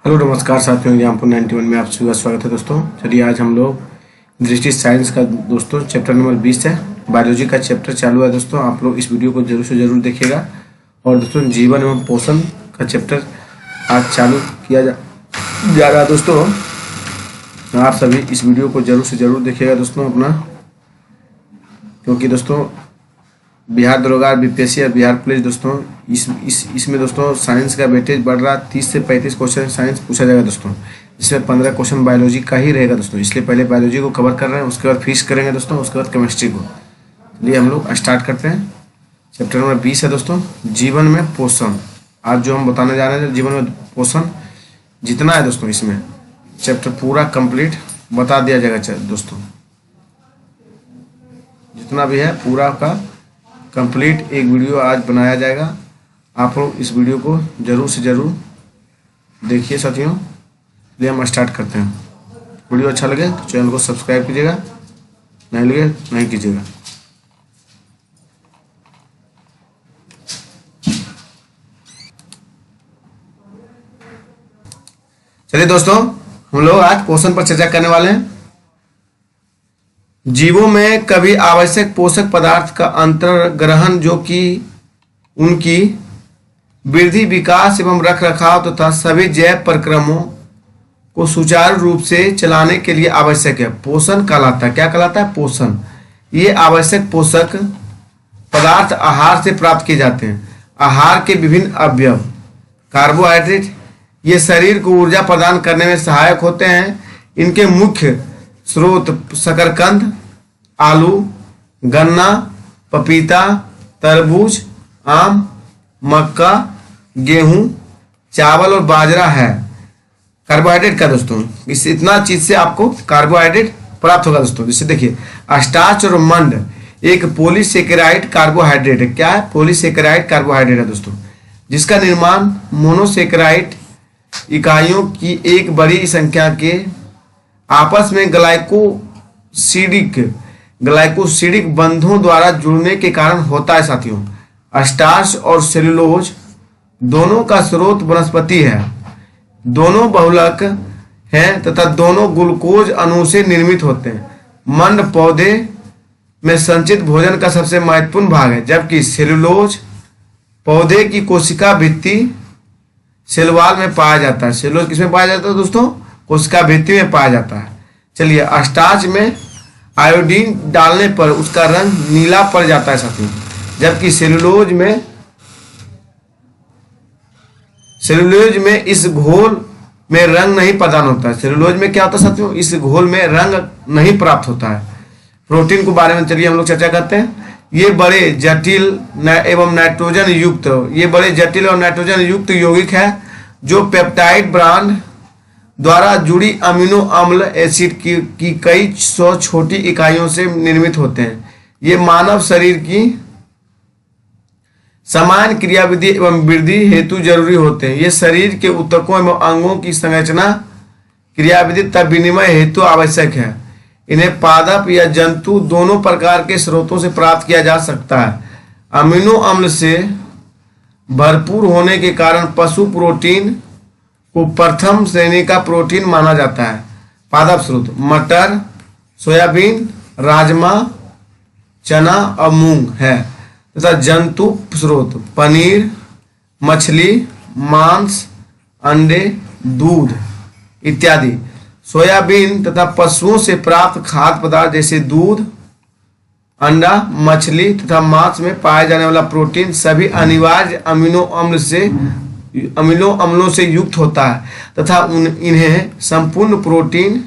Hello नमस्कार साथियों, example 91 में आप सभी का स्वागत है दोस्तों। चलिए आज हम लोग दृष्टि साइंस का दोस्तों चैप्टर नंबर 20 है, बायोलॉजी का चैप्टर चालू है दोस्तों। आप लोग इस वीडियो को जरूर से जरूर देखिएगा। और दोस्तों जीवन एवं पोषण का चैप्टर आज चालू किया जा रहा है दोस्तों। आप सभी इस वीडियो को जरूर से जरूर देखिएगा दोस्तों अपना, क्योंकि दोस्तों बिहार दरोगा, बीपीएससी और बिहार पुलिस दोस्तों इसमें दोस्तों साइंस का वेटेज बढ़ रहा है। 30 से 35 क्वेश्चन साइंस पूछा जाएगा दोस्तों, जिसमें 15 क्वेश्चन बायोलॉजी का ही रहेगा दोस्तों। इसलिए पहले बायोलॉजी को कवर कर रहे हैं, उसके बाद फिजिक्स करेंगे दोस्तों, उसके बाद केमिस्ट्री को। चलिए हम लोग स्टार्ट करते हैं। चैप्टर नंबर 20 है दोस्तों, जीवन में पोषण। आज जो हम बताने जा रहे हैं जीवन में पोषण जितना है दोस्तों, इसमें चैप्टर पूरा कंप्लीट बता दिया जाएगा दोस्तों। जितना भी है पूरा का कंप्लीट एक वीडियो आज बनाया जाएगा। आप लोग इस वीडियो को जरूर से जरूर देखिए साथियों। चलिए हम स्टार्ट करते हैं। वीडियो अच्छा लगे तो चैनल को सब्सक्राइब कीजिएगा, नहीं लगे नहीं कीजिएगा। चलिए दोस्तों हम लोग आज पोषण पर चर्चा करने वाले हैं। जीवों में कभी आवश्यक पोषक पदार्थ का अंतर्ग्रहण जो कि उनकी वृद्धि, विकास एवं रखरखाव तथा सभी जैव प्रक्रमों को सुचारू रूप से चलाने के लिए आवश्यक है, पोषण कहलाता है। क्या कहलाता है? पोषण। ये आवश्यक पोषक पदार्थ आहार से प्राप्त किए जाते हैं। आहार के विभिन्न अवयव, कार्बोहाइड्रेट, ये शरीर को ऊर्जा प्रदान करने में सहायक होते हैं। इनके मुख्य स्रोत शकरकंद, आलू, गन्ना, पपीता, तरबूज, आम, मक्का, गेहूं, चावल और बाजरा है। कार्बोहाइड्रेट का दोस्तों इस इतना चीज से आपको कार्बोहाइड्रेट प्राप्त होगा दोस्तों। जैसे देखिए स्टार्च और मंड एक पॉलीसेकेराइड कार्बोहाइड्रेट है। क्या है? पॉलीसेकेराइड कार्बोहाइड्रेट है दोस्तों, जिसका निर्माण मोनोसेकेराइड इकाइयों की एक बड़ी संख्या के आपस में ग्लाइकोसिडिक बंधों द्वारा जुड़ने के कारण होता है साथियों। स्टार्च और सेलुलोज दोनों का स्रोत वनस्पति है, दोनों बहुलक हैं तथा दोनों ग्लूकोज अणु से निर्मित होते हैं। मंड पौधे में संचित भोजन का सबसे महत्वपूर्ण भाग है, जबकि सेलुलोज पौधे की कोशिका भित्ति सेलवाल में पाया जाता है। सेलुलोज किसमें पाया जाता है दोस्तों? कोशिका भित्ति में पाया जाता है। चलिए स्टार्च में आयोडीन डालने पर उसका रंग नीला पड़ जाता है साथियों, जबकि सेलुलोज में इस घोल में रंग नहीं प्रदान होता है। सेलुलोज में क्या होता है साथियों? इस घोल में रंग नहीं प्राप्त होता है। प्रोटीन के बारे में चलिए हम लोग चर्चा करते हैं। ये बड़े जटिल और नाइट्रोजन युक्त यौगिक है जो पेप्टाइड बांड द्वारा जुड़ी अमीनो अम्ल एसिड की कई सौ छोटी इकाइयों से निर्मित होते हैं। ये मानव शरीर की समान क्रियाविधि एवं वृद्धि हेतु जरूरी होते हैं। ये शरीर के ऊतकों एवं अंगों की संरचना, क्रियाविधि तथा विनिमय हेतु आवश्यक है। इन्हें पादप या जंतु दोनों प्रकार के स्रोतों से प्राप्त किया जा सकता है। अमीनो अम्ल से भरपूर होने के कारण पशु प्रोटीन को प्रथम श्रेणी का प्रोटीन माना जाता है। पादप स्रोत मटर, सोयाबीन, राजमा, चना और मूंग है तथा जंतु स्रोत पनीर, मछली, मांस, अंडे, दूध इत्यादि। सोयाबीन तथा पशुओं से प्राप्त खाद्य पदार्थ जैसे दूध, अंडा, मछली तथा मांस में पाए जाने वाला प्रोटीन सभी अनिवार्य अमीनो अम्लों से युक्त होता है तथा इन्हें संपूर्ण प्रोटीन,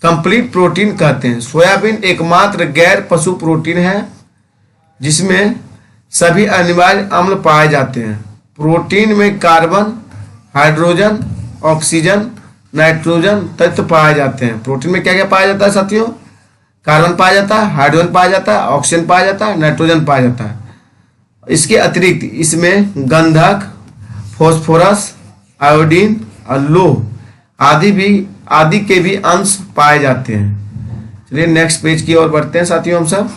कंप्लीट प्रोटीन कहते हैं। सोयाबीन एकमात्र गैर पशु प्रोटीन है जिसमें सभी अनिवार्य अम्ल पाए जाते हैं। प्रोटीन में कार्बन, हाइड्रोजन, ऑक्सीजन, नाइट्रोजन तत्व पाए जाते हैं। प्रोटीन में क्या क्या पाया जाता है साथियों? कार्बन पाया जाता है, हाइड्रोजन पाया जाता है, ऑक्सीजन पाया जाता है, नाइट्रोजन पाया जाता है। इसके अतिरिक्त इसमें गंधक, फॉस्फोरस, आयोडीन और लोह आदि के भी अंश पाए जाते हैं। चलिए नेक्स्ट पेज की ओर बढ़ते हैं साथियों हम सब।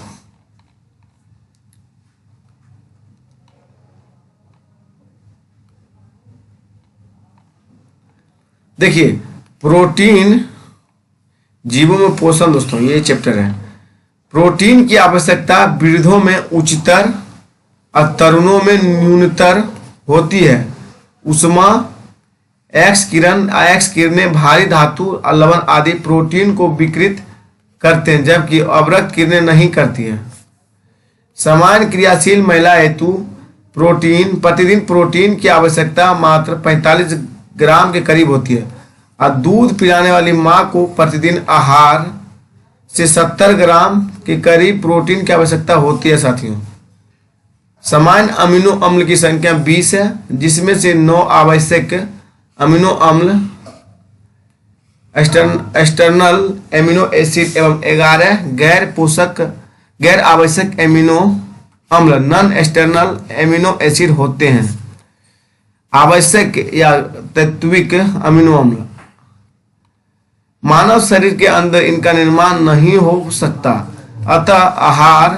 देखिए प्रोटीन जीवों में पोषण दोस्तों, ये चैप्टर है। प्रोटीन की आवश्यकता वृद्धों में उच्चतर और तरुणों में न्यूनतर होती है। उष्मा एक्स किरणें भारी धातु और लवण आदि प्रोटीन को विकृत करते हैं, जबकि अवरक्त किरणें नहीं करती है। सामान्य क्रियाशील महिला हेतु प्रतिदिन प्रोटीन की आवश्यकता मात्र 45 ग्राम के करीब होती है और दूध पिलाने वाली माँ को प्रतिदिन आहार से 70 ग्राम के करीब प्रोटीन की आवश्यकता होती है साथियों। सामान्य अमीनो अम्ल की संख्या 20 है, जिसमें से 9 आवश्यक अमीनो अम्ल एक्सटर्नल एमिनो एसिड एवं 11 गैर आवश्यक एमिनो अम्ल नॉन एक्सटर्नल एमिनो एसिड होते हैं। आवश्यक या तत्विक अमीनो अम्ल मानव शरीर के अंदर इनका निर्माण नहीं हो सकता, अतः आहार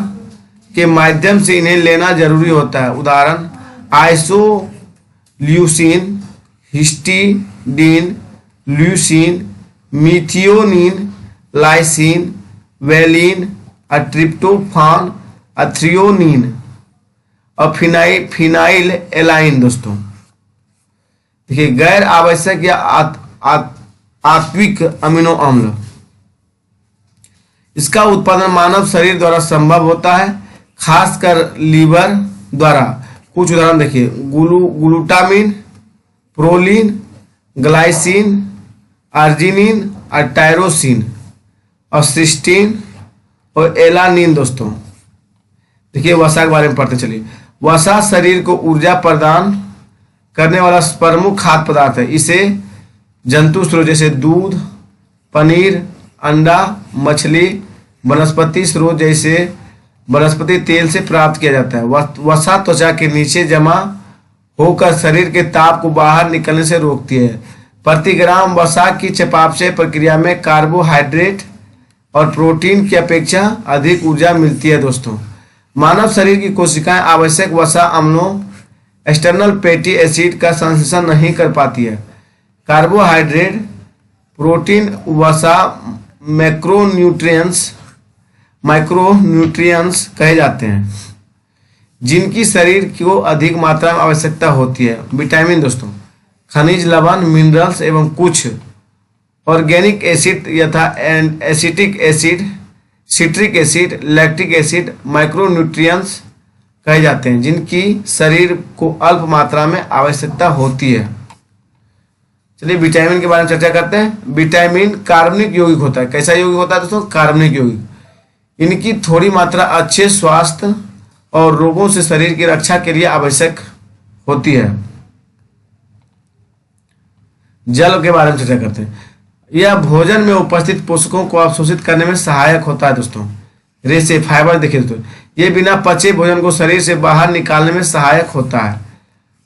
के माध्यम से इन्हें लेना जरूरी होता है। उदाहरण isoleucine, histidine, leucine, methionine, lysine, valine, tryptophan, threonine और फिनाइल एलाइन। दोस्तों देखिए गैर आवश्यक या आत्विक अमीनो अम्ल, इसका उत्पादन मानव शरीर द्वारा संभव होता है, खासकर लीवर द्वारा। कुछ उदाहरण देखिए ग्लूटामिन, प्रोलिन, ग्लाइसिन, अर्जिनिन और टायरोसिन और सिस्टीन और एलानिन। दोस्तों देखिए वसा के बारे में पढ़ते चलिए। वसा शरीर को ऊर्जा प्रदान करने वाला प्रमुख खाद्य पदार्थ है। इसे जंतु स्रोत जैसे दूध, पनीर, अंडा, मछली, वनस्पति स्रोत जैसे वनस्पति तेल से प्राप्त किया जाता है। वसा त्वचा के नीचे जमा होकर शरीर के ताप को बाहर निकलने से रोकती है। प्रति ग्राम वसा की चयापचय प्रक्रिया में कार्बोहाइड्रेट और प्रोटीन की अपेक्षा अधिक ऊर्जा मिलती है। दोस्तों मानव शरीर की कोशिकाएं आवश्यक वसा अम्लों एक्सटर्नल फैटी एसिड का संश्लेषण नहीं कर पाती है। कार्बोहाइड्रेट, प्रोटीन, वसा माइक्रोन्यूट्रिएंट्स कहे जाते हैं, जिनकी शरीर को अधिक मात्रा में आवश्यकता होती है। विटामिन दोस्तों खनिज, लवण, मिनरल्स एवं कुछ ऑर्गेनिक एसिड यथा acetic acid, citric acid, lactic acid micronutrients कहे जाते हैं, जिनकी शरीर को अल्प मात्रा में आवश्यकता होती है। चलिए विटामिन के बारे में चर्चा करते हैं। विटामिन कार्बनिक यौगिक होता है। कैसा यौगिक होता है दोस्तों? कार्बनिक यौगिक। इनकी थोड़ी मात्रा अच्छे स्वास्थ्य और रोगों से शरीर की रक्षा के लिए आवश्यक होती है। जल के बारे में चर्चा करते हैं। यह भोजन में उपस्थित पोषकों को अवशोषित करने में सहायक होता है। दोस्तों रेशे फाइबर देखिए दोस्तों, ये बिना पचे भोजन को शरीर से बाहर निकालने में सहायक होता है।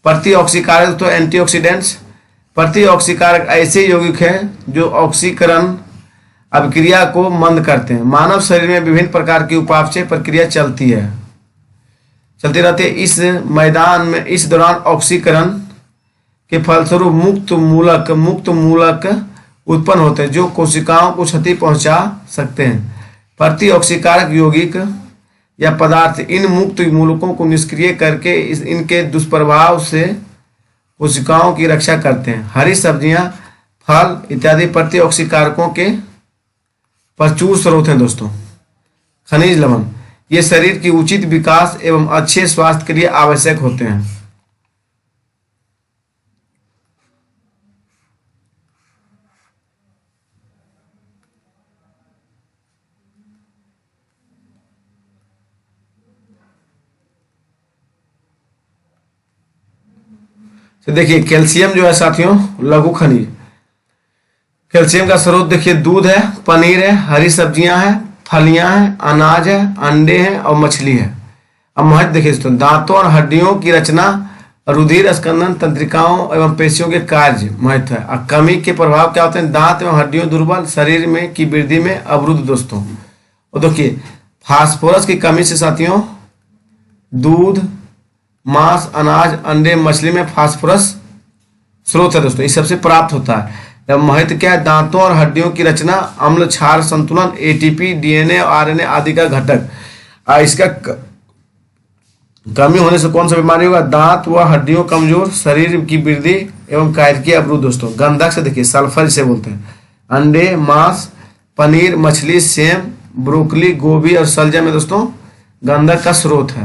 प्रतिऑक्सीकारक दोस्तों एंटीऑक्सीडेंट्स। प्रतिऑक्सीकारक ऐसे यौगिक हैं जो ऑक्सीकरण अभिक्रिया को मंद करते हैं। मानव शरीर में विभिन्न प्रकार की उपापचय प्रक्रिया चलती रहती है। इस दौरान ऑक्सीकरण के फलस्वरूप मुक्त मूलक उत्पन्न होते हैं जो कोशिकाओं को क्षति पहुंचा सकते हैं। प्रतिऑक्सीकारक यौगिक या पदार्थ इन मुक्त मूलकों को निष्क्रिय करके इनके दुष्प्रभाव से कोशिकाओं की रक्षा करते हैं। हरी सब्जियां, फल इत्यादि प्रतिऑक्सीकारकों के प्रचुर स्रोत हैं। दोस्तों खनिज लवण ये शरीर की उचित विकास एवं अच्छे स्वास्थ्य के लिए आवश्यक होते हैं। तो देखिए कैल्शियम जो है साथियों लघु खनिज। कैल्शियम का स्रोत देखिए दूध है, पनीर है, हरी सब्जियां हैं, फलियां हैं, अनाज है, अंडे हैं और मछली है। अब महत्व देखिए दोस्तों, दांतों और हड्डियों की रचना, रुधिर स्कंदन, तंत्रिकाओं एवं पेशियों के कार्य महत्व है। और कमी के प्रभाव क्या होते हैं? दांत एवं हड्डियों दुर्बल, शरीर में की वृद्धि में अवरुद्ध। दोस्तों और देखिए फास्फोरस की कमी से साथियों दूध, मांस, अनाज, अंडे, मछली में फास्फोरस स्रोत है दोस्तों, इस सबसे प्राप्त होता है। एवं महत्व क्या है, दांतों और हड्डियों की रचना, अम्ल क्षार संतुलन, एटीपी, डीएनए और आरएनए आदि का घटक। इसका कमी होने से कौन सा बीमारी होगा, दांत व हड्डियों कमजोर, शरीर की वृद्धि एवं कायिकी अवरुद्ध। दोस्तों गंधक से देखिए सल्फर इसे बोलते हैं। अंडे, मांस, पनीर, मछली, सेम, ब्रोकली, गोभी और सलजम में दोस्तों गंधक का स्रोत है।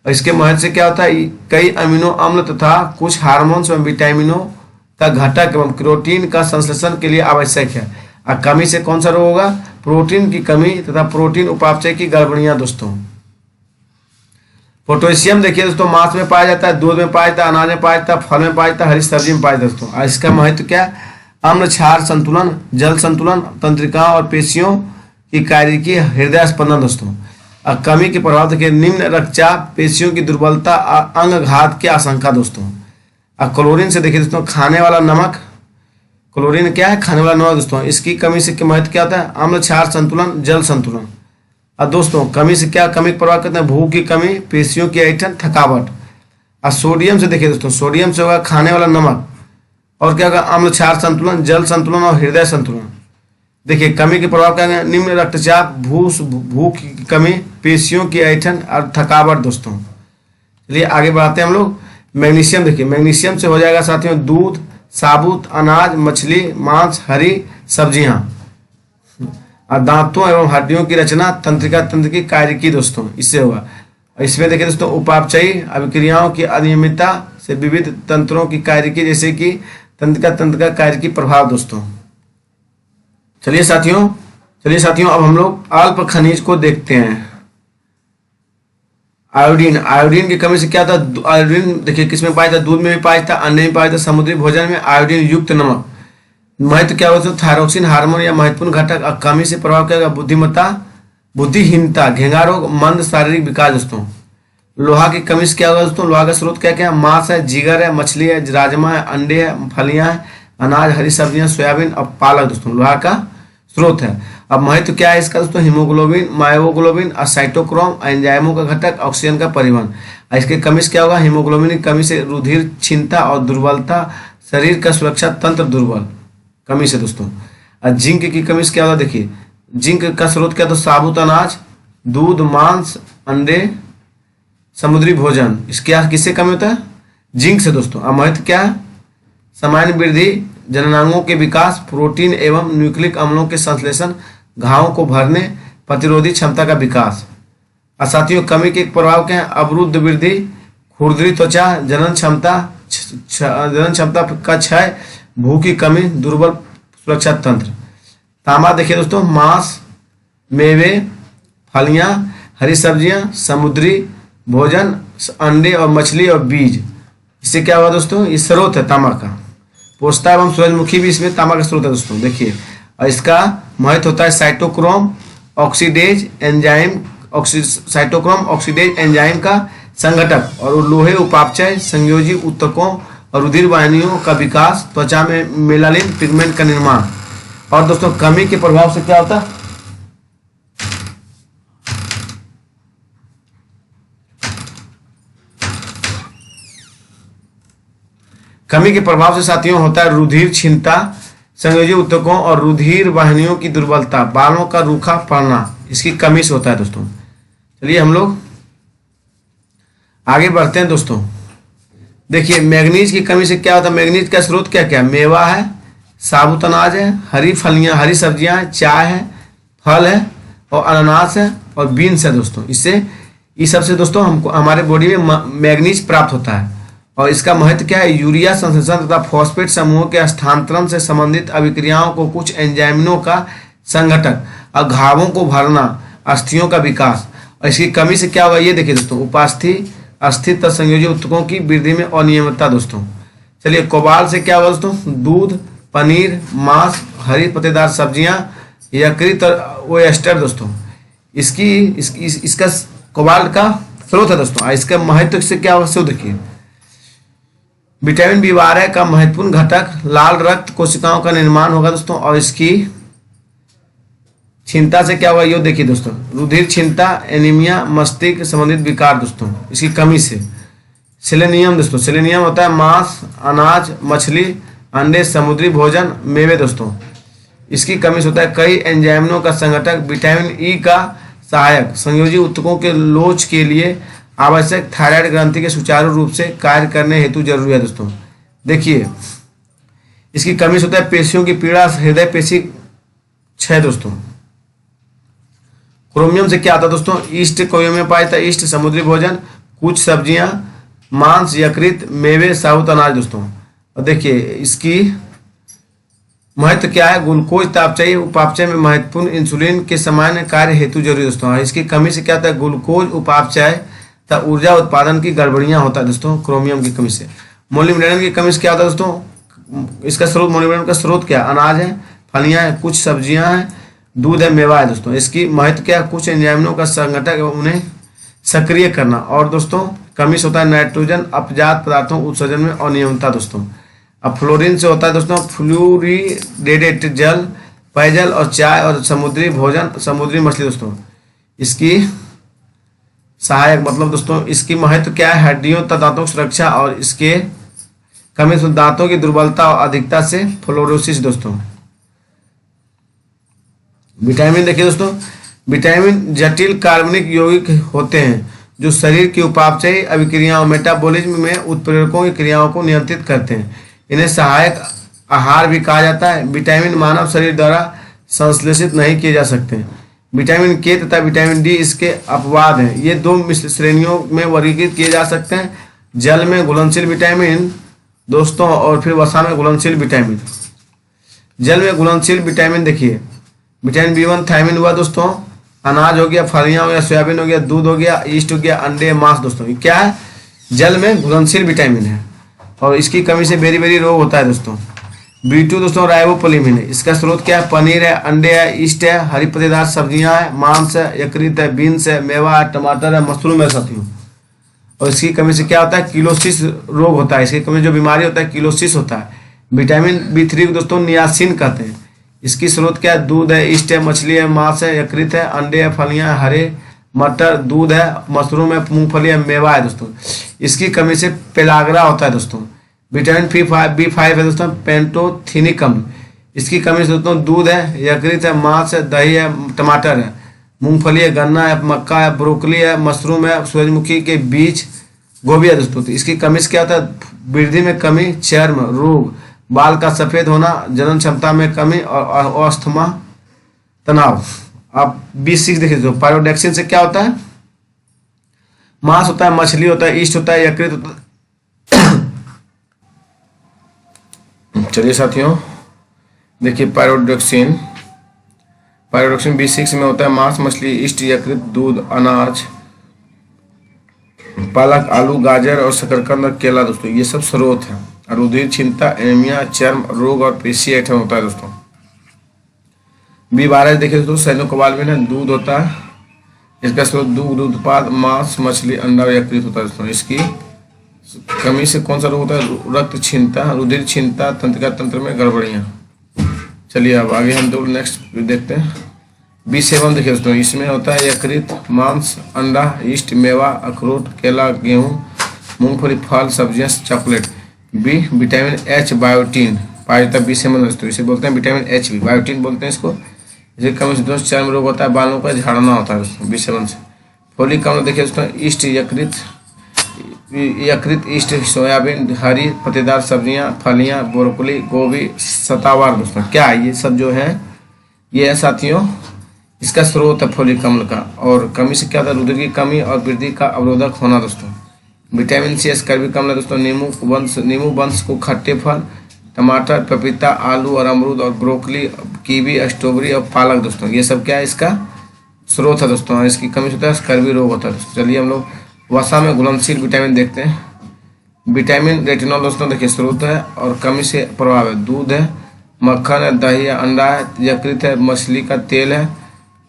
और इसके महत्व से क्या होता है, कई अमीनो अम्ल तथा कुछ हार्मोन्स एवं विटामिनों का घटक एवं प्रोटीन का संश्लेषण के लिए आवश्यक है। और कमी से कौन सा रोग होगा, प्रोटीन की कमी तथा प्रोटीन उपापचय की गड़बड़ियां। दोस्तों पोटेशियम देखिए दोस्तों मांस में पाया जाता है, दूध में पाया जाता है, अनाज में पाया जाता है, फल में पाया जाता है, हरी सब्जी में पाया जाता है। दोस्तों और इसका महत्व क्या है, अम्ल क्षार संतुलन, जल संतुलन, तंत्रिकाओं और पेशियों की कार्यकी, हृदय स्पंदन। दोस्तों और कमी के प्रभाव देखिए निम्न रक्तचाप, पेशियों की दुर्बलता, अंगघात की आशंका। दोस्तों और क्लोरीन से देखिए दोस्तों खाने वाला नमक, क्लोरीन क्या है, खाने वाला नमक। दोस्तों इसकी कमी से महत्व क्या होता है, अम्ल क्षार संतुलन, जल संतुलन। और दोस्तों कमी से क्या, कमी के प्रभाव करते हैं भूख की कमी, पेशियों की ऐंठन, थकावट। और सोडियम से देखिए दोस्तों, सोडियम से होगा खाने वाला नमक, और क्या होगा, अम्ल क्षार संतुलन, जल संतुलन और हृदय संतुलन। देखिए कमी के प्रभाव क्या है, निम्न रक्तचाप, भूख की कमी, पेशियों की ऐंठन और थकावट। दोस्तों चलिए आगे बढ़ाते हैं हम लोग। मैग्नीशियम देखिए, मैग्नीशियम से हो जाएगा साथियों दूध, साबुत अनाज, मछली, मांस, हरी सब्जियां। और दांतों एवं हड्डियों की रचना, तंत्रिका तंत्र की कार्यकी। दोस्तों इससे होगा। इसमें देखिए दोस्तों उपापचयी अभिक्रियाओं की अनियमितता से विविध तंत्रों की कार्यकी, जैसे कि तंत्रिका तंत्र का कार्यकी प्रभाव। दोस्तों चलिए साथियों अब हम लोग अल्प खनिज को देखते हैं। आयोडीन, आयोडीन की कमी से क्या था, आयोडीन देखिए किसमें पाया जाता, दूध में भी पाया जाता, अंडे में पाया जाता, समुद्री भोजन में आयोडीन युक्त नमक। महत्व क्या होता है, थायरोक्सिन हार्मोन या महत्वपूर्ण घटक। कमी से प्रभाव क्या होगा, बुद्धिमत्ता, बुद्धिहीनता, घेंगा रोग, मंद शारीरिक विकास। दोस्तों लोहा की कमी से क्या होगा दोस्तों, लोहा का स्रोत क्या क्या है, मांस है, जिगर है, मछली है, राजमा है, अंडे है, फलियां है, अनाज, हरी सब्जियां, सोयाबीन और पालक। दोस्तों लोहा का स्रोत है। अब महत्व क्या है इसका दोस्तों, हीमोग्लोबिन, मायोग्लोबिन और साइटोक्रोम, एंजाइमों का घटक, ऑक्सीजन का परिवहन। इसके कमी से क्या होगा, हीमोग्लोबिन की कमी से रुधिर क्षीणता और दुर्बलता, शरीर का सुरक्षा तंत्र दुर्बल कमी से। दोस्तों जिंक की कमी से क्या होगा, देखिए जिंक का स्रोत क्या, तो साबुत अनाज, दूध, मांस, अंडे, समुद्री भोजन। इसके किससे कमी होता है, जिंक से। दोस्तों अब महत्व क्या है, सामान्य वृद्धि, जननांगों के विकास, प्रोटीन एवं न्यूक्लिक अम्लों के संश्लेषण, घावों को भरने, प्रतिरोधी क्षमता का विकास। और साथियों कमी के प्रभाव क्या है, अवरुद्ध वृद्धि, खुरदरी त्वचा, जनन क्षमता का क्षय, भूख की कमी, दुर्बल सुरक्षा तंत्र। तांबा देखिए दोस्तों मांस, मेवे, फलियां, हरी सब्जियां, समुद्री भोजन, अंडे और मछली और बीज। इससे क्या हुआ दोस्तों, ये स्रोत है तांबा का। पोस्ता एवं सूरजमुखी भी इसमें तांबा का स्रोत है। दोस्तों देखिए और इसका महत्व होता है cytochrome oxidase enzyme, cytochrome oxidase enzyme का संघटक, और लोहे उपापचय, संयोजी ऊतकों और रुधिर वाहिनियों का विकास, त्वचा में मेलानिन पिगमेंट का निर्माण। और दोस्तों कमी के प्रभाव से क्या होता है, कमी के प्रभाव से साथियों होता है रुधिर क्षीणता, संयोजी ऊतकों और रुधिर वाहिनियों की दुर्बलता, बालों का रूखा पड़ना, इसकी कमी से होता है। दोस्तों चलिए हम लोग आगे बढ़ते हैं। दोस्तों देखिए मैग्नीज की कमी से क्या होता है, मैग्नीज का स्रोत क्या क्या, मेवा है, साबुत अनाज है, हरी फलियां, हरी सब्जियां हैं, चाय है, फल है और अनानास है और बीन्स है। दोस्तों इससे इस सबसे दोस्तों हमको हमारे बॉडी में मैग्नीज प्राप्त होता है। और इसका महत्व क्या है, यूरिया संश्लेषण तथा फॉस्फेट समूहों के हस्तांतरण से संबंधित अभिक्रियाओं को, कुछ एंजाइमों का संघटक और घावों को भरना, अस्थियों का विकास। और इसकी कमी से क्या होगा, ये देखिए दोस्तों उपास्थि, अस्थि तथा संयोजी ऊतकों की वृद्धि में अनियमितता। दोस्तों चलिए कोबाल से क्या होगा दोस्तों, दूध, पनीर, मांस, हरी पत्तेदार सब्जियां, यकृत और ओएस्टर। दोस्तों इसका कोबाल्ट का स्रोत है। दोस्तों इसका महत्व से क्या होगा, सो देखिए विटामिन बी12 का महत्वपूर्ण घटक, लाल रक्त कोशिकाओं का निर्माण होगा। दोस्तों और इसकी क्षीणता से क्या होगा, ये देखिए दोस्तों रुधिर क्षीणता, एनीमिया, मस्तिष्क संबंधित विकार। दोस्तों इसकी कमी से सेलेनियम, दोस्तों सेलेनियम होता है मांस, अनाज, मछली अंडे, समुद्री भोजन, मेवे दोस्तों। इसकी कमी से होता है कई एंजाइमों का संगठक, विटामिन ई का सहायक, संयोजी ऊतकों के लोच के लिए आवश्यक, थायराइड ग्रंथि के सुचारू रूप से कार्य करने हेतु जरूरी है दोस्तों। देखिए इसकी कमी से होता है पेशियों की पीड़ा, हृदय पेशी क्षय दोस्तों। क्रोमियम से क्या आता है दोस्तों? ईस्ट, क्रोमियम में पाया जाता है ईस्ट, समुद्री भोजन, कुछ सब्जियां, मांस, यकृत, मेवे, साबुत अनाज दोस्तों। और देखिए इसकी महत्व क्या है? ग्लूकोज तापचयी उपापचय में महत्वपूर्ण, इंसुलिन के सामान्य कार्य हेतु जरूरी दोस्तों। इसकी कमी से क्या होता है? ग्लूकोज उपापचय तथा ऊर्जा उत्पादन की गड़बड़ियां होता है दोस्तों क्रोमियम की कमी से। मोलिब्डेनम की कमी से क्या होता है दोस्तों? इसका स्रोत, मोलिब्डेनम का स्रोत क्या? अनाज है, फलियां है, कुछ सब्जियां हैं, दूध है, मेवा है दोस्तों। इसकी महत्व क्या? कुछ एंजाइमों का संगठक एवं उन्हें सक्रिय करना। और दोस्तों कमी से होता है नाइट्रोजन अपजात पदार्थों उत्सर्जन में अनियमितता दोस्तों। अब फ्लोरीन से होता है दोस्तों फ्लूरिडेटेड जल, पेयजल और चाय और समुद्री भोजन, समुद्री मछली दोस्तों। इसकी सहायक मतलब दोस्तों इसकी महत्व क्या है? हड्डियों तथा दांतों की सुरक्षा, और इसके कमी से दांतों की दुर्बलता और अधिकता से फ्लोरोसिस दोस्तों। विटामिन देखिए दोस्तों, विटामिन जटिल कार्बनिक यौगिक होते हैं जो शरीर की उपापचयी अभिक्रियाओं, मेटाबॉलिज्म में उत्प्रेरकों की क्रियाओं को नियंत्रित करते हैं। इन्हें सहायक आहार भी कहा जाता है। विटामिन मानव शरीर द्वारा संश्लेषित नहीं किए जा सकते। विटामिन के तथा विटामिन डी इसके अपवाद हैं। ये दो श्रेणियों में वर्गीकृत किए जा सकते हैं, जल में घुलनशील विटामिन दोस्तों और फिर वसा में घुलनशील विटामिन। जल में घुलनशील विटामिन देखिए विटामिन बी1 थायमिन हुआ दोस्तों, अनाज हो गया, फलियां हो गया, सोयाबीन हो गया, दूध हो गया, ईस्ट हो गया, अंडे, मांस दोस्तों। ये क्या है? जल में घुलनशील विटामिन है और इसकी कमी से बेरी बेरी रोग होता है दोस्तों। बी2 दोस्तों राइबोप्लाविन है। इसका स्रोत क्या है? पनीर है, अंडे है, ईस्ट है, हरी पत्तेदार सब्जियां है, मांस है, यकृत है, बीन्स है, मेवा है, टमाटर है, मशरूम है साथियों। और इसकी कमी से क्या होता है? किलोसिस रोग होता है। इसकी कमी जो बीमारी होता है किलोसिस होता है। विटामिन बी3 को दोस्तों नियासिन कहते हैं। इसकी स्रोत क्या है? दूध है, ईस्ट है, मछली है, मांस है, यकृत है, अंडे है, फलियां है, हरे मटर, दूध है, मशरूम है, मूंगफली है, मेवा है दोस्तों। इसकी कमी से पेलाग्रा होता है दोस्तों। विटामिन बी5 है दोस्तों, पेंटोथिनिकम। इसकी कमी से दोस्तों दूध है, यकृत है, मांस है, दही है, टमाटर है, मूंगफली है, गन्ना है, मक्का है, ब्रोकली है, मशरूम है, सूरजमुखी के बीज, गोभी है दोस्तों। तो इसकी कमी से क्या होता है? वृद्धि में कमी, चर्म रोग, बाल का सफेद होना, जनन क्षमता में कमी और अस्थमा, तनाव। आप B6 देखिए दोस्तों, पायरोडेक्सिन से क्या होता है? मांस होता है, मछली होता है, ईस्ट होता है, यकृत होता है। चलिए साथियों देखिए पायरोडेक्सिन B6 में होता है मांस, मछली, ईस्ट, यकृत, दूध, अनाज, पालक, आलू, गाजर और शकरकंद और केला दोस्तों। ये सब स्रोत है। रुधिर क्षीणता, एनीमिया, चर्म रोग और पेशी ऐठन होता है दोस्तों। B12 देखिए दोस्तों साइनोकोबाल्मिन है, दूध होता है। इसका स्रोत दूध उत्पाद, मांस, मछली, अंडा और यकृत होता है दोस्तों। इसकी कमी से कौन सा रोग होता है? रक्त क्षीणता, रुधिर क्षीणता, तंत्रिका तंत्र में गड़बड़ियाँ। चलिए अब आगे हम तो नेक्स्ट देखते हैं। B7 देखिए दोस्तों, इसमें होता है यकृत, मांस, अंडा, ईस्ट, मेवा, अखरोट, केला, गेहूँ, मूंगफली, फल, सब्जियां, chocolate. B vitamin H biotin पाया जाता है B7 दोस्तों। इसे बोलते हैं विटामिन H भी, बायोटीन बोलते हैं इसको। इसे कमी से दोस्तों चर्म रोग होता है, बालों का झड़ना होता है दोस्तों B7 से। फोलिक अम्ल देखिए दोस्तों, ईस्ट, यकृत, ईस्ट, सोयाबीन, हरी पत्तेदार सब्जियां, फलियां, ब्रोकली, गोभी, सतावार दोस्तों। क्या है ये सब जो है? ये है साथियों इसका स्रोत है फोलिक अम्ल का। और कमी से क्या होता है? रुधिर की कमी और वृद्धि का अवरोधक होना दोस्तों। विटामिन C स्कर्विक अम्ल दोस्तों, नींबू वंश को खट्टे फल, टमाटर, पपीता, आलू और अमरूद और ब्रोकली, कीवी, स्ट्रॉबेरी और पालक दोस्तों। ये सब क्या है? इसका स्रोत है दोस्तों। इसकी कमी से होता है स्कर्वी रोग होता है दोस्तों। चलिए हम लोग वसा में घुलनशील विटामिन देखते हैं। विटामिन रेटिनॉल दोस्तों देखिए स्रोत है और कमी से प्रभाव है। दूध है, मक्खन है, दही है, अंडा है, यकृत है, मछली का तेल है,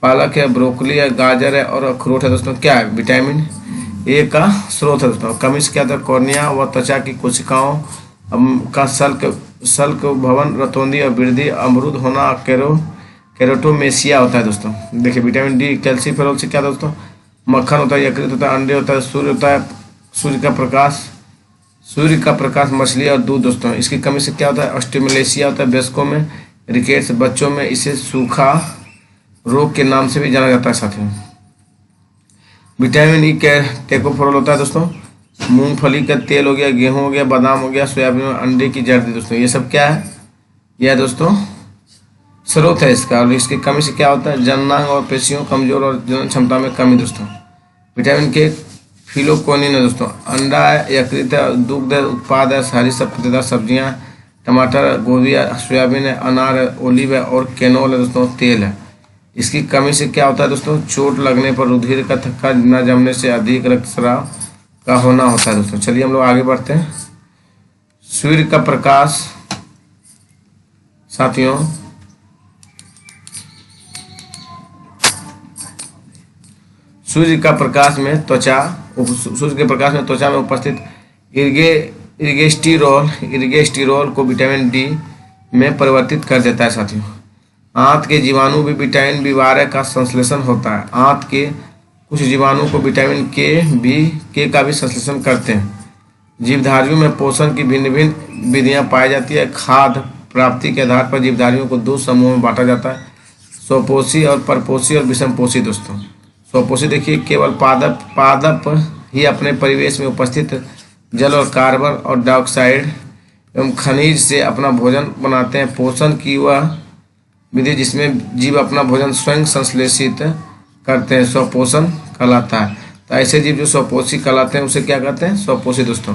पालक है, ब्रोकली है, गाजर है और अखरोट है दोस्तों। क्या है? विटामिन ए का स्रोत है दोस्तों। कमी से क्या होता है? कॉर्निया व त्वचा की कोशिकाओं का सल्क भवन, रतौंधी और वृद्धि, अमरूद होना, केरोटोमेसिया होता है दोस्तों। देखिए विटामिन डी कैल्सीफेरॉल से क्या दोस्तों? मक्खन होता है, यकृत होता है, अंडे होता है, सूर्य होता है, सूर्य का प्रकाश, सूर्य का प्रकाश, मछली और दूध दोस्तों, इसकी कमी से क्या होता है? ऑस्टियोमेलेसिया होता है वयस्कों में, रिकेट्स बच्चों में, इसे सूखा रोग के नाम से भी जाना जाता है साथियों। विटामिन ई के टेकोफोरल होता है दोस्तों, मूंगफली का तेल हो गया, गेहूं हो गया, बादाम हो गया, सोयाबीन और अंडे की जर्दी दोस्तों, ये सब क्या है? यह दोस्तों स्रोत है इसका। और इसकी कमी से क्या होता है? जननांग और पेशियों कमजोर और जनन क्षमता में कमी दोस्तों। विटामिन के फिलोकोनिन है दोस्तों, अंडा है, यकृत है, दुग्ध उत्पाद है, हरी पत्तेदार सब्जियां, टमाटर, गोभी, सोयाबीन है, अनार है, ओलिव है और कैनोल है दोस्तों, तेल है। इसकी कमी से क्या होता है दोस्तों? चोट लगने पर रुधिर का थक्का न जमने से अधिक रक्तस्राव का होना होता है दोस्तों। चलिए हम लोग आगे बढ़ते हैं। सूर्य का प्रकाश साथियों, सूर्य के प्रकाश में त्वचा में उपस्थित इर्गेस्टिरोल को विटामिन डी में परिवर्तित कर देता है साथियों। आंत के जीवाणु भी विटामिन बी12 का संश्लेषण होता है। आंत के कुछ जीवाणु को विटामिन के का भी संश्लेषण करते हैं। जीवधारियों में पोषण की भिन्न भिन्न विधियां पाई जाती है। खाद्य प्राप्ति के आधार पर जीवधारियों को दो समूहों में बांटा जाता है, स्वपोषी और परपोषी और विषमपोषी दोस्तों। स्वपोषी देखिए, केवल पादप ही अपने परिवेश में उपस्थित जल और कार्बन और डाइऑक्साइड एवं खनिज से अपना भोजन बनाते हैं। पोषण की वह विधि जिसमें जीव अपना भोजन स्वयं संश्लेषित करते हैं स्वपोषण कहलाता है। तो ऐसे जीव जो स्वपोषी कहलाते हैं उसे क्या कहते हैं? स्वपोषी दोस्तों।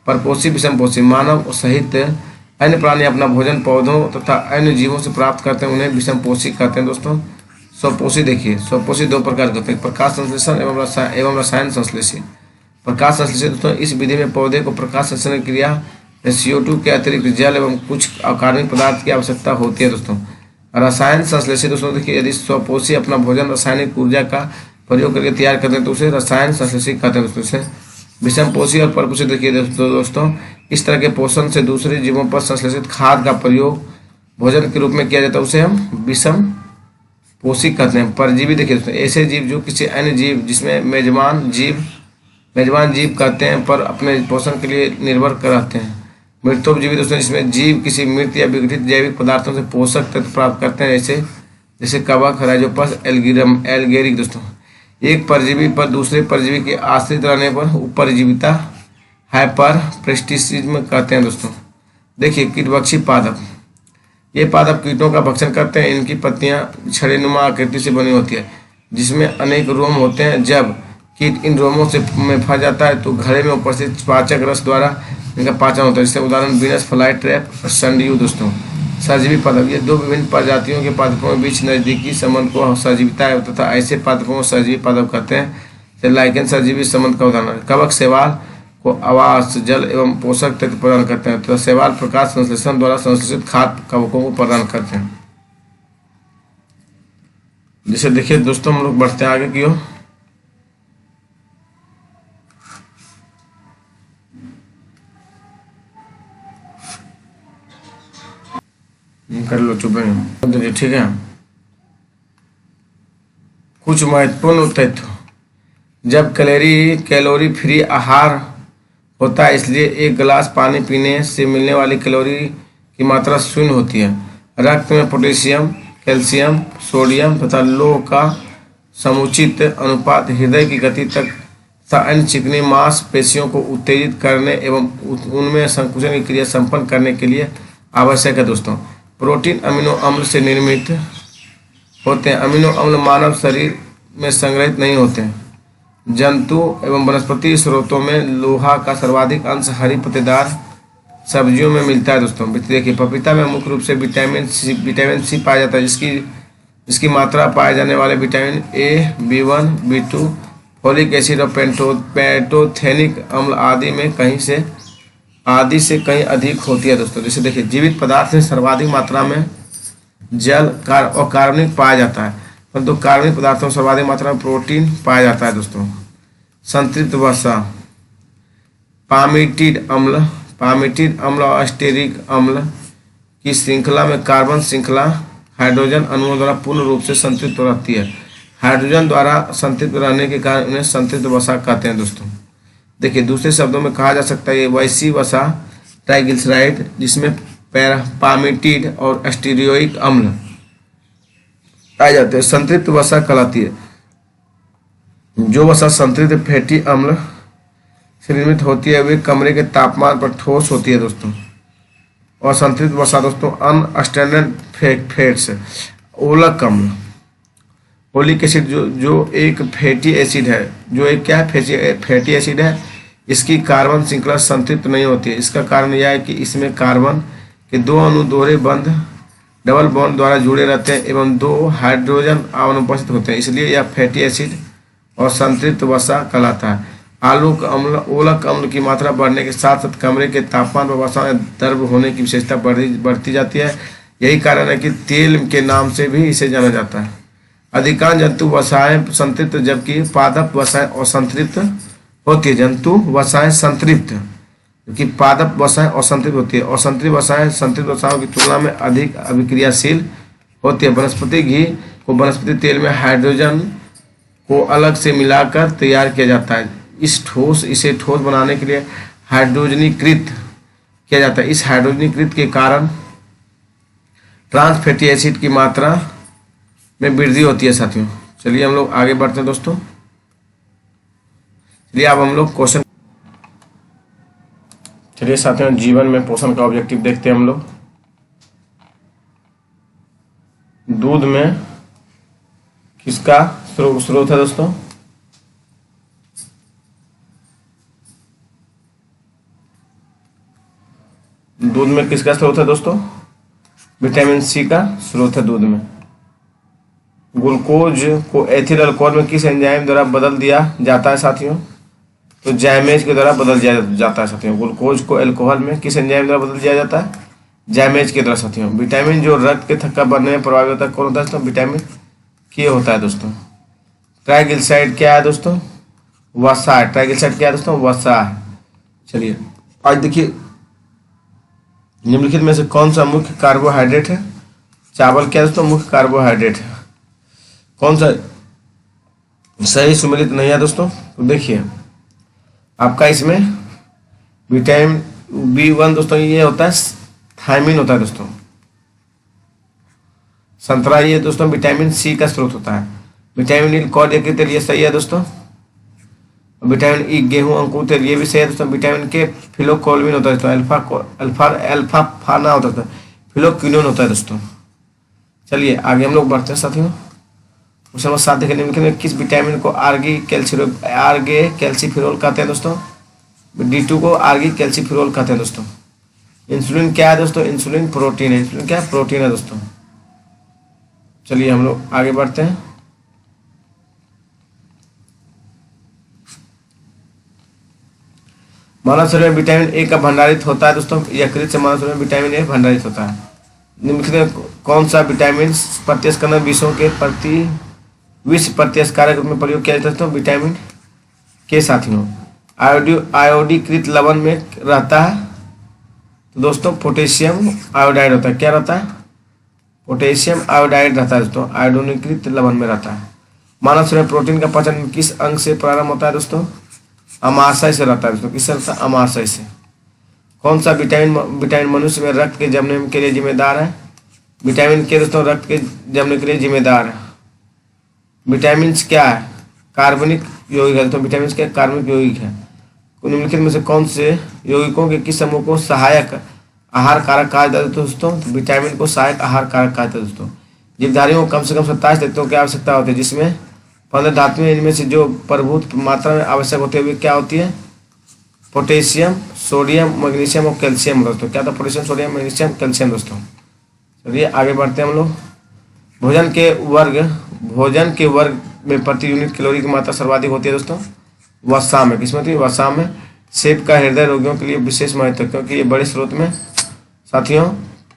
परपोषी विषमपोषी, मानव सहित अन्य प्राणी अपना भोजन पौधों तथा अन्य जीवों से प्राप्त करते हैं, उन्हें विषमपोषी कहते हैं दोस्तों। स्वपोषी देखिए, स्वपोषी दो प्रकार के होते हैं, प्रकाश संश्लेषण एवं रसायन संश्लेषी। प्रकाश संश्लेषण दोस्तों, इस विधि में पौधे को प्रकाश संश्लेषण क्रिया CO2 के अतिरिक्त जल एवं कुछ अकार्बनिक पदार्थ की आवश्यकता होती है दोस्तों। रसायन संश्लेषी दोस्तों देखिए, यदि स्वपोषी अपना भोजन रासायनिक ऊर्जा का प्रयोग करके तैयार करते हैं तो उसे रसायन संश्लेषी कहते हैं दोस्तों। विषमपोषी और परपोषी देखिए दोस्तों, इस तरह के पोषण से दूसरे जीवों पर संश्लेषित खाद्य का प्रयोग भोजन के रूप में किया जाता है, उसे हम विषम पोषी कहते हैं। परजीवी देखिए दोस्तों, ऐसे जीव जो किसी अन्य जीव जिसमें मेजबान जीव कहते हैं पर अपने पोषण के लिए निर्भर रहते हैं। मृतोपजीवी दोस्तों, जिसमें जीव किसी मृत या विघटित जैविक पदार्थों से पोषक तत्व प्राप्त करते हैं, जैसे कवक, राइजोपस, एल्गेरिक दोस्तों। एक परजीवी पर दूसरे परजीवी के आश्रित रहने पर उपरजीविता हाइपर प्रेस्टिसिज्म कहते हैं दोस्तों। देखिए कीटभक्षी पादप, ये पादप कीटों का भक्षण करते हैं। इनकी पत्तियां छड़ीनुमा आकृति से बनी होती है जिसमें अनेक रोम होते हैं। जब कीट इन रोमों में फंस जाता है तो घड़े में उपस्थित पाचक रस द्वारा इनका पाचन होता है। जैसे उदाहरण वीनस फ्लाई ट्रैप और संडीयू दोस्तों। सहजीवी पादप, ये दो विभिन्न प्रजातियों के पादपों के बीच नजदीकी संबंध को सहजीविता है तथा ऐसे पादपों को सहजीवी पादप कहते हैं। जैसे लाइकेन सहजीवी संबंध का उदाहरण है। कवक शैवाल को आवास, जल एवं पोषक तत्व प्रदान करते हैं तथा शैवाल प्रकाश संश्लेषण द्वारा संश्लेषित खाद्य कवकों को प्रदान करते हैं। जैसे देखिए दोस्तों, हम लोग बढ़ते हैं आगे की ओर। कर लो चुपेंगे, ठीक है। कुछ महत्वपूर्ण तथ्य, जब कैलोरी फ्री आहार होता है, इसलिए एक गिलास पानी पीने से मिलने वाली कैलोरी की मात्रा शून्य होती है। रक्त में पोटेशियम, कैल्शियम, सोडियम तथा लौह का समुचित अनुपात हृदय की गति तक अन्य चिकनी मांसपेशियों को उत्तेजित करने एवं उनमें संकुचन की क्रिया संपन्न करने के लिए आवश्यक है दोस्तों। प्रोटीन अमीनो अम्ल से निर्मित होते हैं। अमीनो अम्ल मानव शरीर में संग्रहित नहीं होते हैं। जंतु एवं वनस्पति स्रोतों में लोहा का सर्वाधिक अंश हरी पत्तेदार सब्जियों में मिलता है दोस्तों। देखिए पपीता में मुख्य रूप से विटामिन सी पाया जाता है, जिसकी मात्रा पाए जाने वाले vitamin A, B1, B2, folic acid और पैंटोथेनिक अम्ल आदि से कहीं अधिक होती है दोस्तों। जैसे देखिए जीवित पदार्थ में सर्वाधिक मात्रा में जल और कार्बनिक पाया जाता है, परंतु कार्बनिक पदार्थों में सर्वाधिक मात्रा में प्रोटीन पाया जाता है दोस्तों। संतृप्त वसा, पामिटिड अम्ल और स्टेरिक अम्ल की श्रृंखला में कार्बन श्रृंखला हाइड्रोजन अणुओं द्वारा पूर्ण रूप से संतृप्त रहती है। हाइड्रोजन द्वारा संतृप्त रहने के कारण उन्हें संतृप्त वसा कहते हैं दोस्तों। देखिए दूसरे शब्दों में कहा जा सकता है ये वैसी वसा ट्राइग्लिसराइड जिसमें पामिटिड और स्टीरियोइक अम्ल पाए जाते हैं संतृप्त वसा कहलाती है। जो वसा संतृप्त फैटी अम्ल से निर्मित होती है वे कमरे के तापमान पर ठोस होती है दोस्तों। और संतृप्त वसा दोस्तों अनस्टैंडर्ड फैट्स ओलक अम्ल ओलिक एसिड जो एक फैटी एसिड है, जो एक क्या है फैटी एसिड है, इसकी कार्बन श्रृंखला संतृप्त नहीं होती है। इसका कारण यह है कि इसमें कार्बन के दो अणु दोहरे बंध डबल बॉन्ड द्वारा जुड़े रहते हैं एवं दो हाइड्रोजन अनुपस्थित होते हैं, इसलिए यह फैटी एसिड और संतृप्त वसा कहलाता है। आलोक अम्ल ओलक अम्ल की मात्रा बढ़ने के साथ साथ कमरे के तापमान पर वसा में द्रव होने की विशेषता बढ़ती जाती है। यही कारण है कि तेल के नाम से भी इसे जाना जाता है। अधिकांश जंतु वसाएं संतृप्त जबकि पादप वसाएं असंतृप्त होती है। जंतु वसाएं संतृप्त जबकि पादप वसाएं असंतृप्त होती है। असंतृप्त वसाएं संतृप्त वसाओं की तुलना में अधिक अभिक्रियाशील होती है। वनस्पति घी को वनस्पति तेल में हाइड्रोजन को अलग से मिलाकर तैयार किया जाता है। इसे ठोस बनाने के लिए हाइड्रोजनीकृत किया जाता है। इस हाइड्रोजनीकृत के कारण ट्रांस फैटी एसिड की मात्रा में वृद्धि होती है साथियों। चलिए हम लोग आगे बढ़ते हैं दोस्तों। चलिए अब हम लोग क्वेश्चन चलिए साथियों जीवन में पोषण का ऑब्जेक्टिव देखते हैं हम लोग। दूध में किसका स्रोत है दोस्तों? दूध में किसका स्रोत है दोस्तों? विटामिन सी का स्रोत है दूध में। ग्लूकोज को एथिल अल्कोहल में किस एंजाइम द्वारा बदल दिया जाता है साथियों? तो जाइमेज के द्वारा बदल दिया जाता है साथियों। ग्लूकोज को अल्कोहल में किस एंजाइम द्वारा बदल दिया जाता है? जाइमेज के द्वारा साथियों। विटामिन जो रक्त के थक्का बनने में प्रभावित होता है कौन होता है दोस्तों? विटामिन के होता है दोस्तों। ट्राइग्लिसराइड क्या है दोस्तों? वसा है। ट्राइग्लिसराइड क्या है दोस्तों? वसा है। चलिए आज देखिए निम्नलिखित में से कौन सा मुख्य कार्बोहाइड्रेट है? चावल क्या दोस्तों? मुख्य कार्बोहाइड्रेट है। कौन सा सही सुमेलित नहीं है दोस्तों? तो देखिए आपका इसमें विटामिन B1 दोस्तों ये होता है थायमिन होता है दोस्तों। संतरा ये दोस्तों विटामिन सी का स्रोत होता है। विटामिन ई कॉड एक तेल ये सही है दोस्तों। विटामिन ई गेहूं अंकुर तेल ये भी सही है दोस्तों। विटामिन के फिलोकोलमिन होता है दोस्तों। अल्फा फाना होता है। फिलोक्विनोन होता है दोस्तों। चलिए आगे हम लोग बढ़ते हैं साथियों। क्वेश्चन नंबर 7 देखने में किस विटामिन को आर्गी कैल्सीफेरॉल कहते हैं दोस्तों? D2 को आर्गी कैल्सीफेरॉल कहते हैं दोस्तों। इंसुलिन क्या है दोस्तों? इंसुलिन प्रोटीन है। इंसुलिन क्या है? प्रोटीन है दोस्तों। चलिए हम लोग आगे बढ़ते हैं। मानव शरीर में विटामिन ए का भंडारित होता है दोस्तों। यकृत से मानव शरीर में विटामिन ए भंडारित होता है। निम्नलिखित में कौन सा विटामिन प्रतिस्कंदन विषयों के प्रति विष प्रतिस्कारक रूप में प्रयोग किया जाता है दोस्तों? विटामिन के साथियों। आयोडीकृत लवण में रहता है तो दोस्तों पोटेशियम आयोडाइड होता है। क्या रहता है? पोटेशियम आयोडाइड रहता है दोस्तों। आयोडीकृत लवण में रहता है। मानव शरीर में प्रोटीन का पाचन किस अंग से प्रारंभ होता है दोस्तों? अमाशय से रहता है दोस्तों। किससे रहता है? अमाशय से। कौन सा विटामिन मनुष्य में रक्त के जमने के लिए जिम्मेदार है? विटामिन के दोस्तों रक्त के जमने के लिए जिम्मेदार है। विटामिन क्या है? कार्बनिक यौगिक है दोस्तों। विटामिन क्या? कार्बनिक यौगिक है। निम्नलिखित में से कौन से यौगिकों के किस समूह को सहायक आहार कारक कहा जाता है दोस्तों? विटामिन को सहायक आहार कारक कहा जाता है दोस्तों। जीवधारियों को कम से कम 27 तत्वों की आवश्यकता होती है जिसमें 15 धातुएं, इनमें से जो प्रभुत मात्रा में आवश्यक होती है वे क्या होती है? पोटेशियम, सोडियम, मैग्नीशियम और कैल्शियम दोस्तों। क्या था? पोटेशियम, सोडियम, मैग्नीशियम, कैल्शियम दोस्तों। चलिए आगे बढ़ते हैं हम लोग। भोजन के वर्ग में प्रति यूनिट कैलोरी की मात्रा सर्वाधिक होती है दोस्तों वसा में। किसमें होती है? वसा में। सेब का हृदय रोगियों के लिए विशेष महत्व है क्योंकि ये बड़े स्रोत में साथियों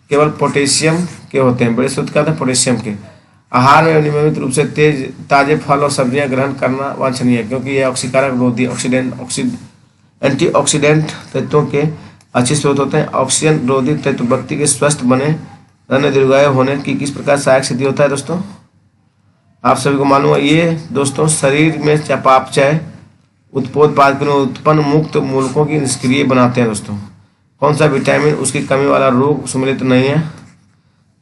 केवल पोटेशियम के होते हैं। बड़े स्रोत क्या होते हैं? पोटेशियम के। आहार में नियमित रूप से ताजे फल और सब्जियां ग्रहण करना वांछनीय है क्योंकि ये ऑक्सीकारक रोधी एंटीऑक्सीडेंट तत्वों के अच्छे स्रोत होते हैं। ऑक्सीजन रोधी तत्व व्यक्ति के स्वस्थ बने रहने दीर्घायु होने की किस प्रकार सहायक सिद्धि होता है दोस्तों? आप सभी को मालूम है ये दोस्तों शरीर में चयापचय उत्पोत्पाद के उत्पन्न मुक्त मूलकों की निष्क्रिय बनाते हैं दोस्तों। कौन सा विटामिन उसकी कमी वाला रोग सम्मिलित नहीं है?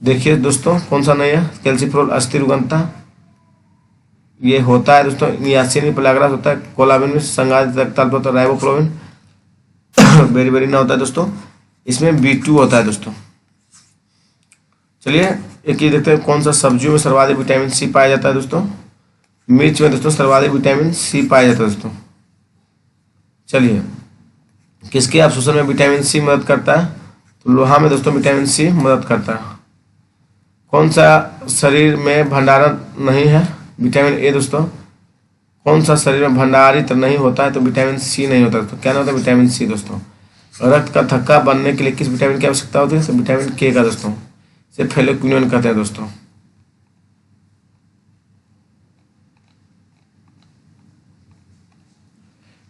देखिए दोस्तों कौन सा नहीं है, कैल्सिफेरॉल अस्थि रुग्णता ये होता है दोस्तों, नियासिन पेलाग्रास होता है, कोलाबिन में संगादित रक्तचाप होता है, राइबोफ्लाविन बेरिबेरिना होता है दोस्तों, इसमें B2 होता है दोस्तों। चलिए एक ये देखते हैं कौन सा सब्जियों में सर्वाधिक विटामिन सी पाया जाता है दोस्तों। मिर्च में दोस्तों सर्वाधिक विटामिन सी पाया जाता है दोस्तों। चलिए किसके अवशोषण में विटामिन सी मदद करता है? तो लोहा में दोस्तों विटामिन सी मदद करता है। कौन सा शरीर में भंडारण नहीं है? विटामिन ए दोस्तों। कौन सा शरीर में भंडारित नहीं होता है? तो विटामिन सी नहीं होता दोस्तों। क्या नहीं होता? विटामिन सी दोस्तों। रक्त का थक्का बनने के लिए किस विटामिन की आवश्यकता होती है? तो विटामिन के का दोस्तों, इसे फेलोक्विनोन कहते हैं दोस्तों।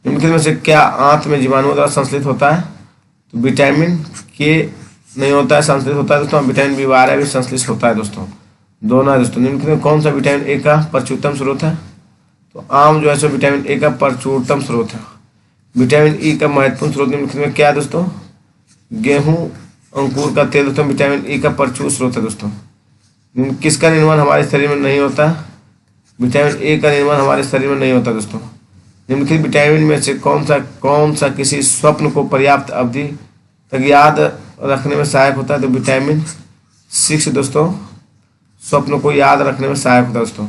निम्नलिखित में से क्या आंत में जीवाणुओं द्वारा संश्लेषित होता है? तो विटामिन के नहीं होता है, संश्लेषित होता है दोस्तों। विटामिन B12 भी संश्लेषित होता है दोस्तों, दोनों है दोस्तों। निम्नलिखित में कौन सा विटामिन ए का प्रचुरतम स्रोत है? तो आम जो है सो विटामिन ए का प्रचुरतम स्रोत है। विटामिन ई का महत्वपूर्ण स्रोत निम्नलिखित में क्या है दोस्तों? गेहूं अंकुर का तेल दोस्तों विटामिन ई का प्रचुर स्रोत है दोस्तों। किसका निर्माण हमारे शरीर में नहीं होता? विटामिन ए का निर्माण हमारे शरीर में नहीं होता दोस्तों। निम्नलिखित विटामिन में से कौन सा किसी स्वप्न को पर्याप्त अवधि तक याद रखने में सहायक होता है? तो विटामिन 6 दोस्तों स्वप्न को याद रखने में सहायक होता है दोस्तों।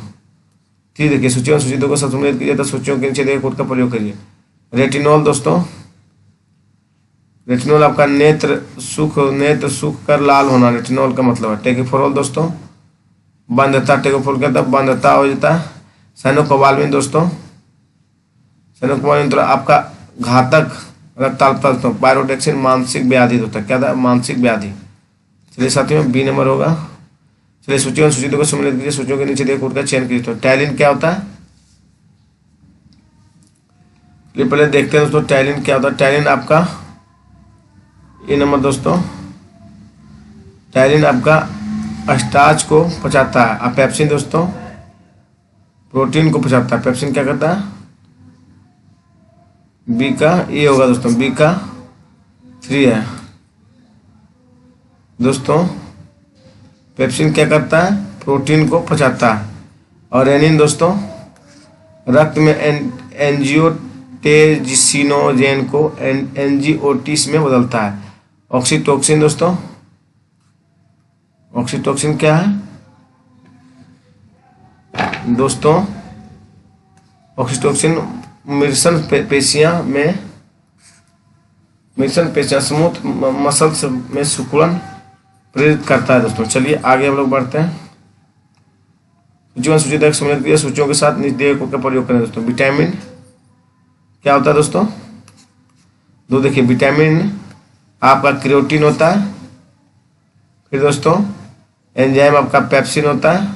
ठीक देखिए सूचियों सूचितों को सम्मिलित कीजिए तो सूचियों के नीचे देखिए कोड का प्रयोग करिए। रेटिनॉल दोस्तों, रेटिनॉल आपका नेत्र सुख कर लाल होना, रेटिनॉल का मतलब है। टेकोफेरॉल दोस्तों बंधता, टेकोफेरॉल क्या होता है? बंधता हो जाता है। साइनोकोबाल्मिन दोस्तों, साइनोकोबाल्मिन तो आपका घातक रक्ताल्पता दोस्तों। पायरोडेक्सिन मानसिक व्याधि होता है। क्या था? मानसिक व्याधि। चलिए साथियों B नंबर होगा। चलिए सूचियों सूचितों को सम्मिलित कीजिए, सूचियों के नीचे देखिए कोड का चयन कीजिए। तो टैलिन क्या होता है? चलिए पहले देखते हैं दोस्तों टैलिन क्या होता है। टैलिन आपका ए नंबर दोस्तों, टैलिन आपका स्टार्च को पचाता है। अब पेप्सिन दोस्तों प्रोटीन को पचाता है। पेप्सिन क्या करता है? बी का ए होगा दोस्तों, बी का 3 है दोस्तों। पेप्सिन क्या करता है? प्रोटीन को पचाता है। और रेनिन दोस्तों रक्त में एंजियोटेंसिनोजेन को एंजियोटिस में बदलता है। ऑक्सीटोसिन दोस्तों, ऑक्सीटोसिन क्या है दोस्तों? ऑक्सीटोसिन मिर्शन पेशियां स्मूथ मसल्स में सिकुड़न प्रेरित करता है दोस्तों। चलिए आगे हम लोग बढ़ते हैं। सूची तक सम्मिलित किया, सूचियों के साथ नीचे का प्रयोग करें दोस्तों। विटामिन क्या होता है दोस्तों? दो देखिए, विटामिन आपका क्रियोटिन होता है। फिर दोस्तों एंजाइम आपका पेप्सिन होता है।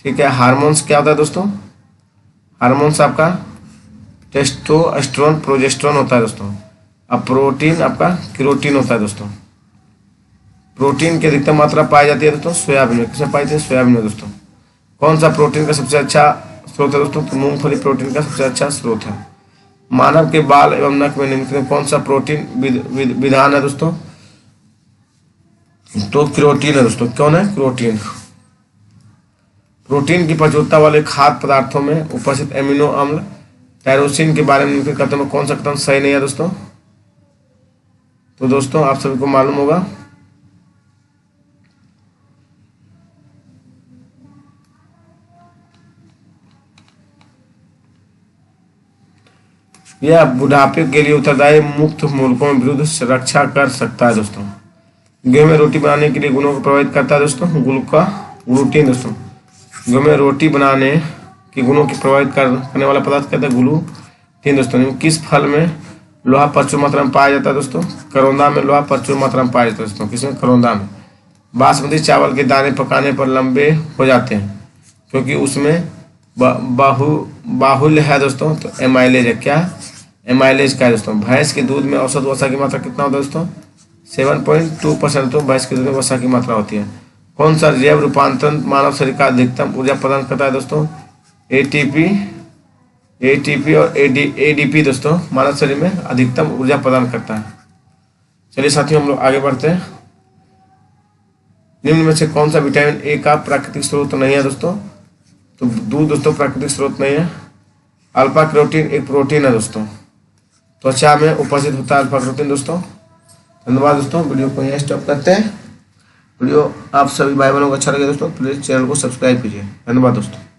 ठीक है। हार्मोन्स क्या होता है दोस्तों? हार्मोन्स आपका टेस्टोस्टेरोन प्रोजेस्टेरोन होता है दोस्तों। अब प्रोटीन आपका क्रियोटिन होता है दोस्तों। प्रोटीन की अधिकतम मात्रा पाई जाती है दोस्तों सोयाबीन में। किसमें पाई जाती है? सोयाबीन में दोस्तों। कौन सा प्रोटीन का सबसे अच्छा स्रोत है दोस्तों? तो मूंगफली प्रोटीन का सबसे अच्छा स्रोत है। मानव के बाल एवं नख में निम्नलिखित में कौन सा प्रोटीन विधान है दोस्तों? तो क्रियोटिन है दोस्तों। कौन है? क्रियोटिन। प्रोटीन की प्रचुरता वाले खाद्य पदार्थों में उपस्थित एमिनो अम्ल टायरोसिन के बारे में निम्नलिखित कथनों में कौन सा कथन सही नहीं है दोस्तों? तो दोस्तों आप सभी को मालूम होगा यह बुढ़ापे के लिए उत्तरदायी मुक्त मूलकों में विरुद्ध रक्षा कर सकता है दोस्तों। गेहूं में रोटी बनाने के लिए गुणों को प्रभावित करता है दोस्तों ग्लूटीन दोस्तों। गेहूं में रोटी बनाने के गुणों की प्रभावित करने वाला पदार्थ कहता है ग्लूटीन दोस्तों। किस फल में लोहा प्रचुर मात्रा में पाया जाता है दोस्तों? करौंदा में लोहा प्रचुर मात्रा में पाया जाता है दोस्तों। किसमें? करौंदा में। बासमती चावल के दाने पकाने पर लंबे हो जाते हैं क्योंकि उसमें बाहुल्य है दोस्तों। तो एमाइलेज है। क्या? एमाइलेज का है दोस्तों। भैंस के दूध में औसत वसा की मात्रा कितना होता है दोस्तों? 7.2% तो भैंस के दूध में वसा की मात्रा होती है। कौन सा जैव रूपांतरण मानव शरीर का अधिकतम ऊर्जा प्रदान करता है दोस्तों? ATP एटीपी और एडीपी दोस्तों मानव शरीर में अधिकतम ऊर्जा प्रदान करता है। चलिए साथियों हम लोग आगे बढ़ते हैं। निम्न में से कौन सा विटामिन ए का प्राकृतिक स्रोत नहीं है दोस्तों? तो दूध दोस्तों प्राकृतिक स्रोत नहीं है। अल्फा कैरोटीन एक प्रोटीन है दोस्तों, त्वचा में उपस्थित होता है अल्फा कैरोटीन दोस्तों। धन्यवाद दोस्तों, वीडियो को यहाँ स्टॉप करते हैं। वीडियो आप सभी भाई बहनों को अच्छा लगे दोस्तों, प्लीज चैनल को सब्सक्राइब कीजिए। धन्यवाद दोस्तों।